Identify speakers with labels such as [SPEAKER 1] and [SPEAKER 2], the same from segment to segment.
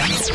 [SPEAKER 1] Good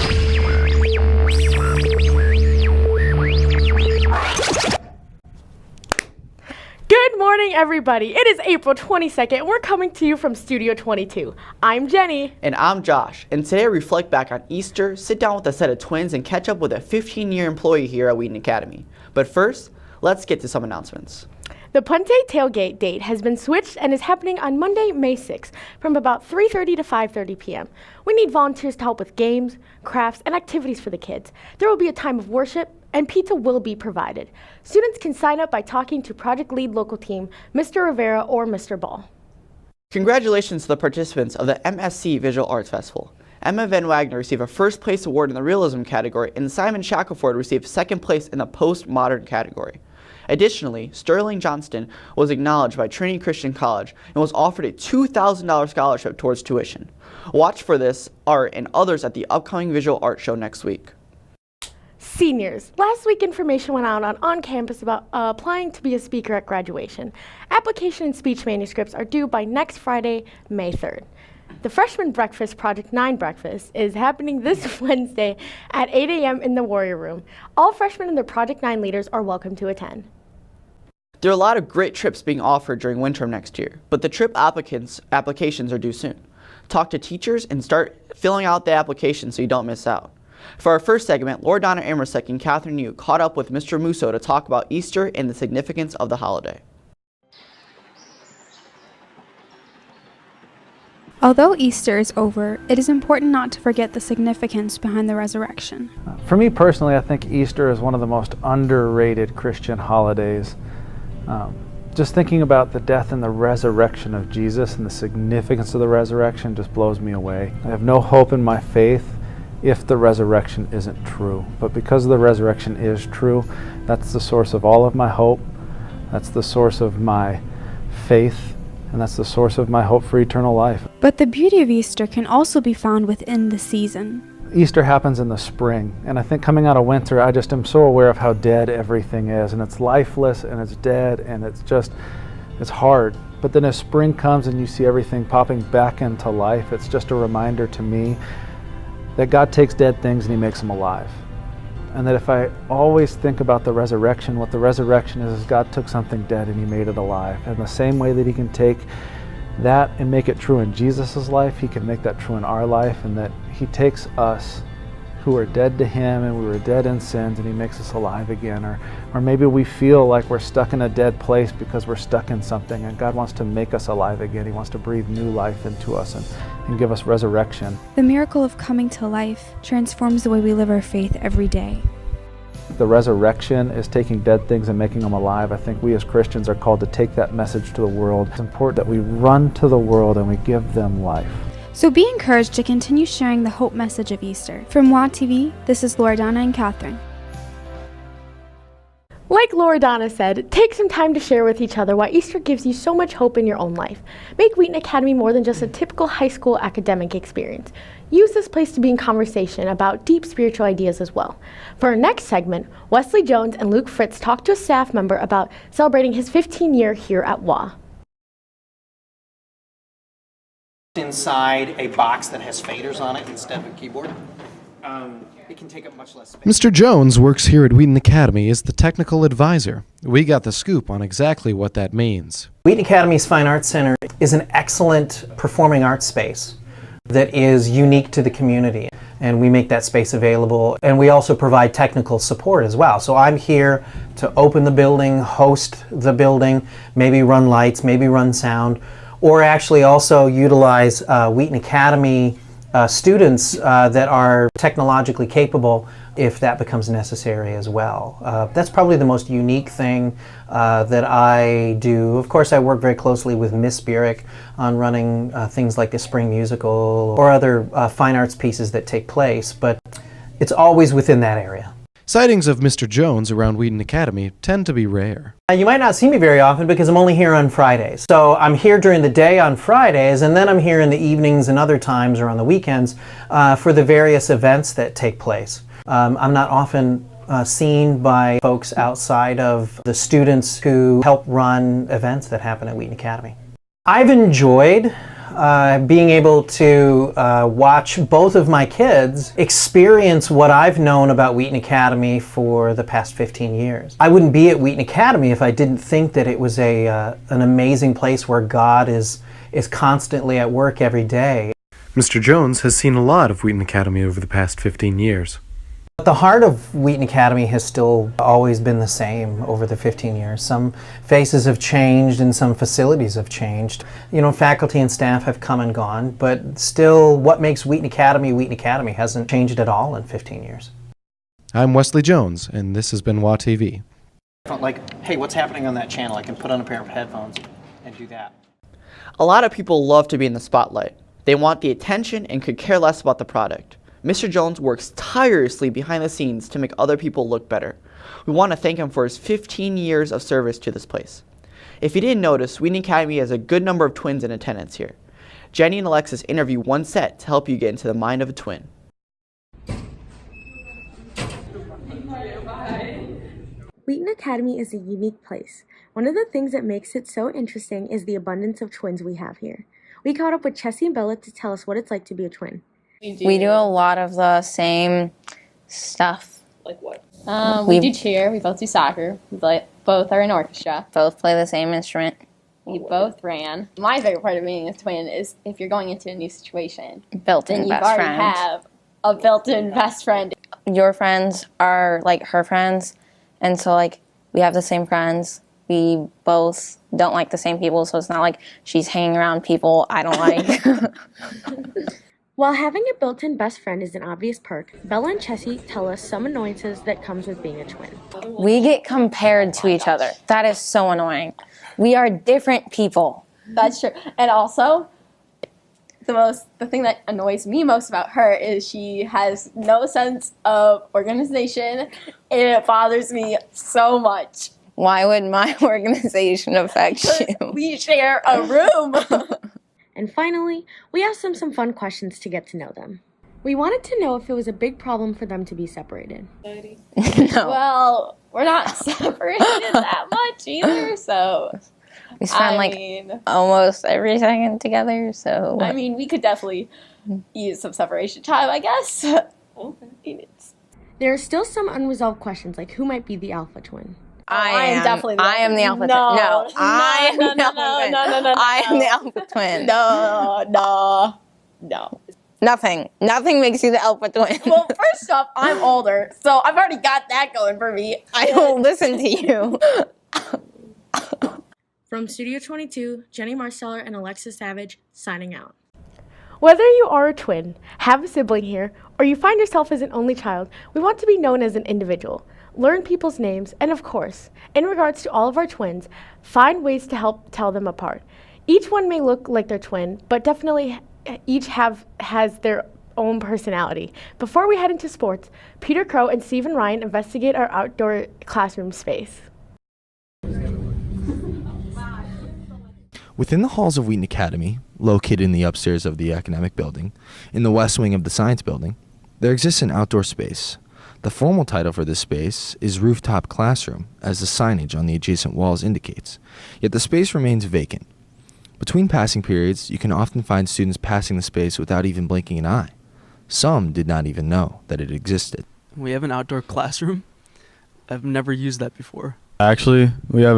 [SPEAKER 1] morning, everybody. It is April 22nd, and we're coming to you from Studio 22. I'm Jenny.
[SPEAKER 2] And I'm Josh. And today I reflect back on Easter, sit down with a set of twins, and catch up with a 15-year employee here at Wheaton Academy. But first, let's get to some announcements.
[SPEAKER 1] The Punte Tailgate date has been switched and is happening on Monday, May 6th from about 3:30 to 5:30 p.m. We need volunteers to help with games, crafts, and activities for the kids. There will be a time of worship, and pizza will be provided. Students can sign up by talking to Project Lead local team, Mr. Rivera or Mr. Ball.
[SPEAKER 2] Congratulations to the participants of the MSC Visual Arts Festival. Emma Van Wagner received a first place award in the realism category, and Simon Shackelford received second place in the postmodern category. Additionally, Sterling Johnston was acknowledged by Trinity Christian College and was offered a $2,000 scholarship towards tuition. Watch for this art and others at the upcoming visual art show next week.
[SPEAKER 1] Seniors, last week information went out on campus about applying to be a speaker at graduation. Application and speech manuscripts are due by next Friday, May 3rd. The Freshman Breakfast Project 9 breakfast is happening this Wednesday at 8 a.m. in the Warrior Room. All freshmen and their Project 9 leaders are welcome to attend.
[SPEAKER 2] There are a lot of great trips being offered during winter next year, but the trip applications are due soon. Talk to teachers and start filling out the application so you don't miss out. For our first segment, Loredana Amersek and Catherine Yu caught up with Mr. Musso to talk about Easter and the significance of the holiday.
[SPEAKER 3] Although Easter is over, it is important not to forget the significance behind the resurrection.
[SPEAKER 4] For me personally, I think Easter is one of the most underrated Christian holidays. Just thinking about the death and the resurrection of Jesus and the significance of the resurrection just blows me away. I have no hope in my faith if the resurrection isn't true. But because the resurrection is true, that's the source of all of my hope. That's the source of my faith. And that's the source of my hope for eternal life.
[SPEAKER 3] But the beauty of Easter can also be found within the season.
[SPEAKER 4] Easter happens in the spring, and I think coming out of winter, I just am so aware of how dead everything is, and it's lifeless, and it's dead, and it's hard. But then as spring comes and you see everything popping back into life, it's just a reminder to me that God takes dead things and He makes them alive. And that if I always think about the resurrection, what the resurrection is God took something dead and He made it alive. And the same way that He can take that and make it true in Jesus' life, He can make that true in our life, and that He takes us who are dead to Him and we were dead in sins, and He makes us alive again. Or maybe we feel like we're stuck in a dead place because we're stuck in something, and God wants to make us alive again. He wants to breathe new life into us and give us resurrection.
[SPEAKER 3] The miracle of coming to life transforms the way we live our faith every day.
[SPEAKER 4] The resurrection is taking dead things and making them alive. I think we as Christians are called to take that message to the world. It's important that we run to the world and we give them life.
[SPEAKER 3] So be encouraged to continue sharing the hope message of Easter. From WA TV, this is Loredana and Catherine.
[SPEAKER 1] Like Loredana said, take some time to share with each other why Easter gives you so much hope in your own life. Make Wheaton Academy more than just a typical high school academic experience. Use this place to be in conversation about deep spiritual ideas as well. For our next segment, Wesley Jones and Luke Fritz talked to a staff member about celebrating his 15-year here at WA.
[SPEAKER 5] Inside a box that has faders on it instead of a keyboard. It can take up much less space.
[SPEAKER 6] Mr. Jones works here at Wheaton Academy as the technical advisor. We got the scoop on exactly what that means.
[SPEAKER 5] Wheaton Academy's Fine Arts Center is an excellent performing arts space that is unique to the community, and we make that space available, and we also provide technical support as well. So I'm here to open the building, host the building, maybe run lights, maybe run sound, or actually also utilize Wheaton Academy students that are technologically capable if that becomes necessary as well. That's probably the most unique thing that I do. Of course, I work very closely with Miss Burek on running things like the Spring Musical or other fine arts pieces that take place, but it's always within that area.
[SPEAKER 6] Sightings of Mr. Jones around Wheaton Academy tend to be rare.
[SPEAKER 5] You might not see me very often because I'm only here on Fridays. So I'm here during the day on Fridays, and then I'm here in the evenings and other times or on the weekends for the various events that take place. I'm not often seen by folks outside of the students who help run events that happen at Wheaton Academy. I've enjoyed being able to watch both of my kids experience what I've known about Wheaton Academy for the past 15 years. I wouldn't be at Wheaton Academy if I didn't think that it was an amazing place where God is constantly at work every day.
[SPEAKER 6] Mr. Jones has seen a lot of Wheaton Academy over the past 15 years.
[SPEAKER 5] But the heart of Wheaton Academy has still always been the same over the 15 years. Some faces have changed and some facilities have changed. You know, faculty and staff have come and gone, but still what makes Wheaton Academy hasn't changed at all in 15 years.
[SPEAKER 6] I'm Wesley Jones, and this has been WATV.
[SPEAKER 5] Like, hey, what's happening on that channel? I can put on a pair of headphones and do that.
[SPEAKER 2] A lot of people love to be in the spotlight. They want the attention and could care less about the product. Mr. Jones works tirelessly behind the scenes to make other people look better. We want to thank him for his 15 years of service to this place. If you didn't notice, Wheaton Academy has a good number of twins in attendance here. Jenny and Alexis interview one set to help you get into the mind of a twin.
[SPEAKER 1] Wheaton Academy is a unique place. One of the things that makes it so interesting is the abundance of twins we have here. We caught up with Chessie and Bella to tell us what it's like to be a twin.
[SPEAKER 7] We do a lot of the same stuff.
[SPEAKER 8] Like what? We do cheer. We both do soccer. We both are in orchestra.
[SPEAKER 7] Both play the same instrument.
[SPEAKER 8] We both ran. My favorite part of being a twin is if you're going into a new situation,
[SPEAKER 7] Built-in
[SPEAKER 8] then you
[SPEAKER 7] best
[SPEAKER 8] already
[SPEAKER 7] friend.
[SPEAKER 8] have a built-in best friend.
[SPEAKER 7] Your friends are like her friends, and so like we have the same friends. We both don't like the same people, so it's not like she's hanging around people I don't like.
[SPEAKER 1] While having a built-in best friend is an obvious perk, Bella and Chessie tell us some annoyances that comes with being a twin.
[SPEAKER 7] We get compared to each other. That is so annoying. We are different people.
[SPEAKER 8] That's true. And also, the thing that annoys me most about her is she has no sense of organization, and it bothers me so much.
[SPEAKER 7] Why would my organization affect you?
[SPEAKER 8] We share a room.
[SPEAKER 1] And finally, we asked them some fun questions to get to know them. We wanted to know if it was a big problem for them to be separated.
[SPEAKER 7] No.
[SPEAKER 8] Well, we're not separated that much either, so
[SPEAKER 7] We spend almost every second together, so.
[SPEAKER 8] I mean, we could definitely use some separation time, I guess. Okay.
[SPEAKER 1] There are still some unresolved questions, like who might be the alpha twin.
[SPEAKER 7] I am
[SPEAKER 8] definitely
[SPEAKER 7] I am the alpha twin. No, I am the alpha twin. I am the alpha twin.
[SPEAKER 8] No.
[SPEAKER 7] Nothing makes you the alpha twin.
[SPEAKER 8] Well, first off, I'm older, so I've already got that going for me.
[SPEAKER 7] I don't listen to you.
[SPEAKER 1] From Studio 22, Jenny Marsteller and Alexis Savage, signing out.
[SPEAKER 9] Whether you are a twin, have a sibling here, or you find yourself as an only child, we want to be known as an individual. Learn people's names, and of course, in regards to all of our twins, find ways to help tell them apart. Each one may look like their twin, but definitely each has their own personality. Before we head into sports, Peter Crow and Stephen Ryan investigate our outdoor classroom space.
[SPEAKER 10] Within the halls of Wheaton Academy, located in the upstairs of the academic building, in the west wing of the science building, there exists an outdoor space. The formal title for this space is Rooftop Classroom, as the signage on the adjacent walls indicates, yet the space remains vacant. Between passing periods, you can often find students passing the space without even blinking an eye. Some did not even know that it existed.
[SPEAKER 11] We have an outdoor classroom. I've never used that before.
[SPEAKER 12] Actually, we have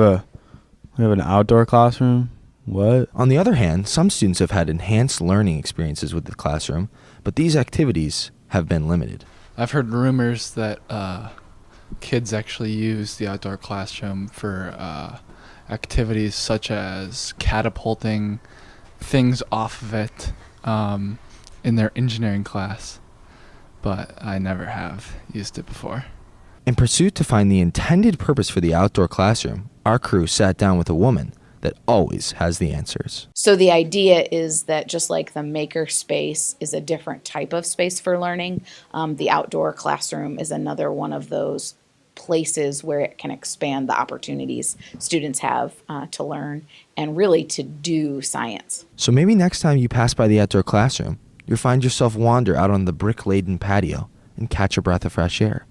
[SPEAKER 12] an outdoor classroom. What?
[SPEAKER 10] On the other hand, some students have had enhanced learning experiences with the classroom, but these activities have been limited.
[SPEAKER 13] I've heard rumors that kids actually use the outdoor classroom for activities such as catapulting things off of it in their engineering class, but I never have used it before.
[SPEAKER 10] In pursuit to find the intended purpose for the outdoor classroom, our crew sat down with a woman that always has the answers.
[SPEAKER 14] So the idea is that just like the maker space is a different type of space for learning, the outdoor classroom is another one of those places where it can expand the opportunities students have to learn and really to do science.
[SPEAKER 10] So maybe next time you pass by the outdoor classroom, you'll find yourself wander out on the brick-laden patio and catch a breath of fresh air,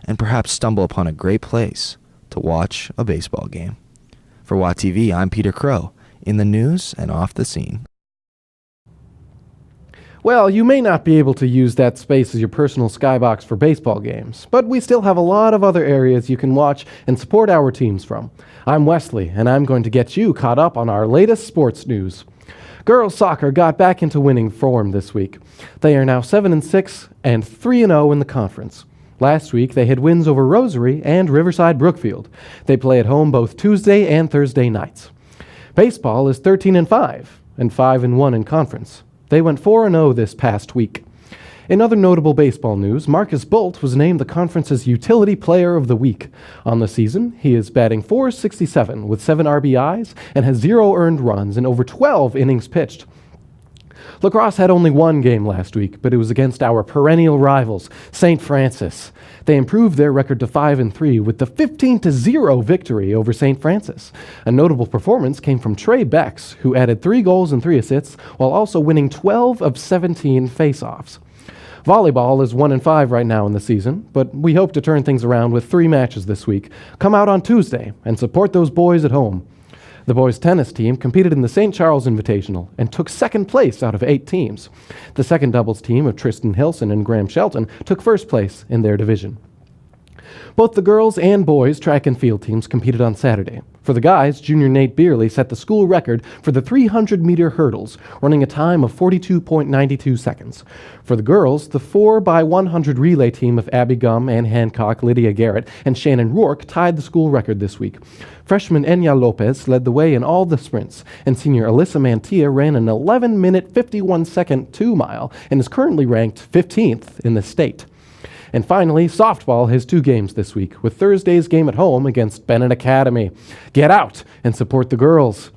[SPEAKER 10] and perhaps stumble upon a great place to watch a baseball game. For WATV, I'm Peter Crow, in the news and off the scene.
[SPEAKER 15] Well, you may not be able to use that space as your personal skybox for baseball games, but we still have a lot of other areas you can watch and support our teams from. I'm Wesley, and I'm going to get you caught up on our latest sports news. Girls soccer got back into winning form this week. They are now 7-6 and 3-0 in the conference. Last week, they had wins over Rosary and Riverside Brookfield. They play at home both Tuesday and Thursday nights. Baseball is 13-5 and 5-1 in conference. They went 4-0 this past week. In other notable baseball news, Marcus Bolt was named the conference's Utility Player of the Week. On the season, he is batting .467 with 7 RBIs and has 0 earned runs in over 12 innings pitched. La Crosse had only one game last week, but it was against our perennial rivals, St. Francis. They improved their record to 5-3 with the 15-0 victory over St. Francis. A notable performance came from Trey Becks, who added 3 goals and 3 assists, while also winning 12 of 17 face-offs. Volleyball is 1-5 right now in the season, but we hope to turn things around with 3 matches this week. Come out on Tuesday and support those boys at home. The boys' tennis team competed in the St. Charles Invitational and took second place out of 8 teams. The second doubles team of Tristan Hilson and Graham Shelton took first place in their division. Both the girls and boys track and field teams competed on Saturday. For the guys, junior Nate Beerley set the school record for the 300-meter hurdles, running a time of 42.92 seconds. For the girls, the 4x100 relay team of Abby Gum, Ann Hancock, Lydia Garrett, and Shannon Rourke tied the school record this week. Freshman Enya Lopez led the way in all the sprints, and senior Alyssa Mantilla ran an 11-minute, 51-second 2-mile and is currently ranked 15th in the state. And finally, softball has 2 games this week, with Thursday's game at home against Bennett Academy. Get out and support the girls.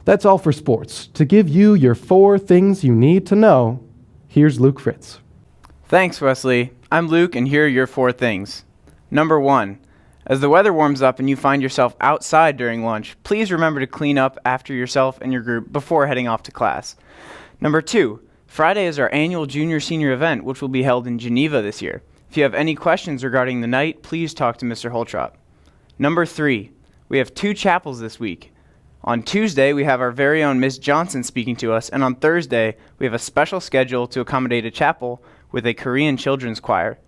[SPEAKER 15] That's all for sports. To give you your 4 things you need to know, here's Luke Fritz.
[SPEAKER 16] Thanks, Wesley. I'm Luke, and here are your 4 things. Number 1. As the weather warms up and you find yourself outside during lunch, please remember to clean up after yourself and your group before heading off to class. Number 2. Friday is our annual junior-senior event, which will be held in Geneva this year. If you have any questions regarding the night, please talk to Mr. Holtrop. Number 3, we have 2 chapels this week. On Tuesday, we have our very own Miss Johnson speaking to us, and on Thursday, we have a special schedule to accommodate a chapel with a Korean children's choir.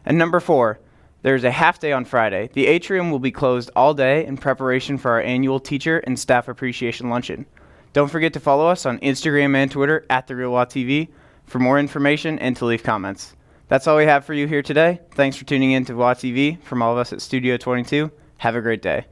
[SPEAKER 16] And number 4, there's a half day on Friday. The atrium will be closed all day in preparation for our annual teacher and staff appreciation luncheon. Don't forget to follow us on Instagram and Twitter @TheRealWaTV for more information and to leave comments. That's all we have for you here today. Thanks for tuning in to WaTV. From all of us at Studio 22, have a great day.